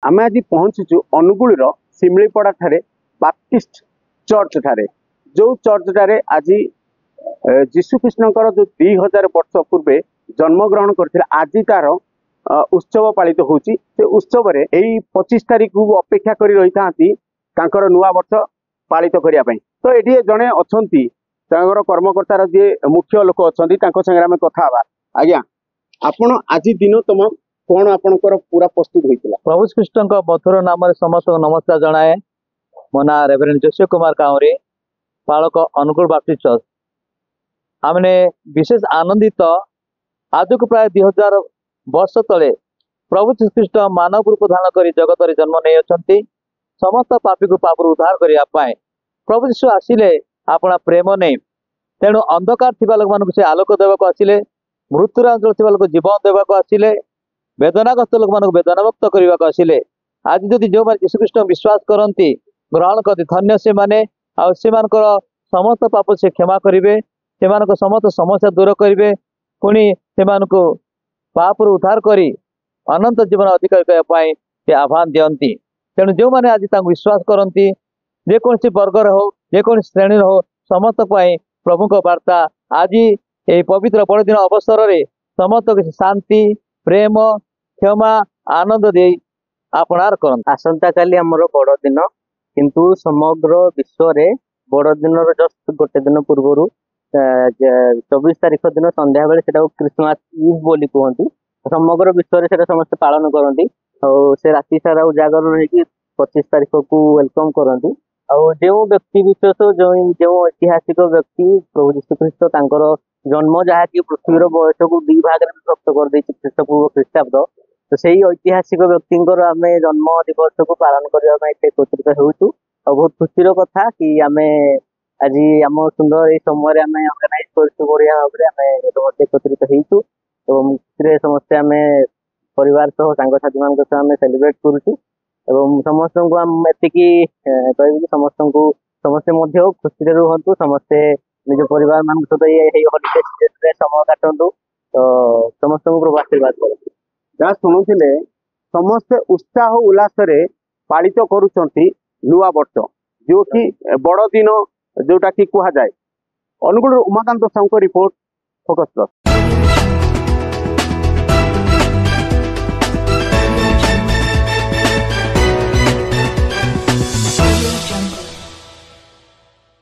आम आज पहुंचुचु अनुगुल सिमलीपड़ा ठारे बाप्टिस्ट चर्च ठारे जो चर्च ठारे आज जीशुकृष्ण जो 2000 वर्ष पूर्वे जन्मग्रहण करथिले आज तार उत्सव पालित होउची से उत्सव रे एई 25 तारीख को अपेक्षा करी रही थांती तांकर नुआ वर्ष पालित करिया पई। तो एठी जणे अछंती तांकर कर्मकर्तार जे मुख्य लोक अछंती तांको संगे हम कथा हवा। आज्ञा आपण आज दिन तम कोन आपनकर पूरा प्रस्तुत होइतिला? प्रभु कृष्ण का मधुर नाम समस्त नमस्कार जनाए। मो ना रेवरेंड जोशी कुमार काउरी पालक अनुकूल बाप्टिस्ट चर्च। हमने विशेष आनंदित आज को प्राय 2000 वर्ष तले प्रभु श्रीकृष्ण मानव रूप धारण कर जगत जन्म नहीं समस्त पापी को पाप उद्धार करने प्रभु यीशु आसिले अपना प्रेम नहीं तेणु अंधकार थिबा लोक मानक से आलोक देवाक आसिले मृत्युरांचल थिबा लोक जीवन देवाक आसिले वेदनाग्रस्त लोक मानक वेदना मुक्त करने को आसिले। आज जदि जो यीशुकृष्ण विश्वास करती ग्रहण करती धन्य से माने से समस्त पाप से क्षमा करेंगे से समस्त समस्या दूर करेंगे पुणी से पाप उद्धार करी अनंत जीवन अधिकार करने से आह्वान दियंती। तेणु जो मैंने आज विश्वास करती जेकोसी वर्गर हो जेकोसी श्रेणी हो समस्त प्रभु को वार्ता आज ये पवित्र बड़दिन अवसर में समस्त किसी शांति प्रेम क्षमा आनंद दे आपणार कर। आसंता काली आमर बड़दिन किंतु समग्र विश्व रे बड़दिन जस्ट गोटे दिन पूर्व 24 तारीख दिन संध्या बेले से क्रिसमस इव बोली कहती समग्र विश्व से समस्त पालन करती से राति सारा उजागर रही 25 तारीख को वेलकम करती। जो व्यक्ति विशेष जो ऐतिहासिक व्यक्ति प्रभु यीशुख्रीष्ट तांकर जन्म जहाँकि पृथ्वीर बयस को 2 भाग में विभक्त कर देछि ख्रीष्टपूर्व ख्रीष्टाब्द। तो सही ऐतिहासिक व्यक्ति आम जन्म दिवस को पालन करने एकत्रित होचु और बहुत खुशी कथा कि आम आज आम सुंदर ये समय आम अर्गानाइज कर बढ़िया भाव में एकत्रित होचु और समस्ते आम परिवार सह सांगसाथी मान आम सेलिब्रेट करुचु एवं समस्त को आम एतिकी कह समस्त को समस्ते खुशी रुहतु समस्ते निज परिवार मान सहित हॉलिडे सीजन समय काटतु तो समस्त को प्रभु आशीर्वाद कर। जहाँ शुणुले समस्ते उत्साह उल्लास पालित करुचंती नुआ वर्ष जो कि बड़ दिन जोटा कि कह जाए। Angul Umakant Sahu report focus plus.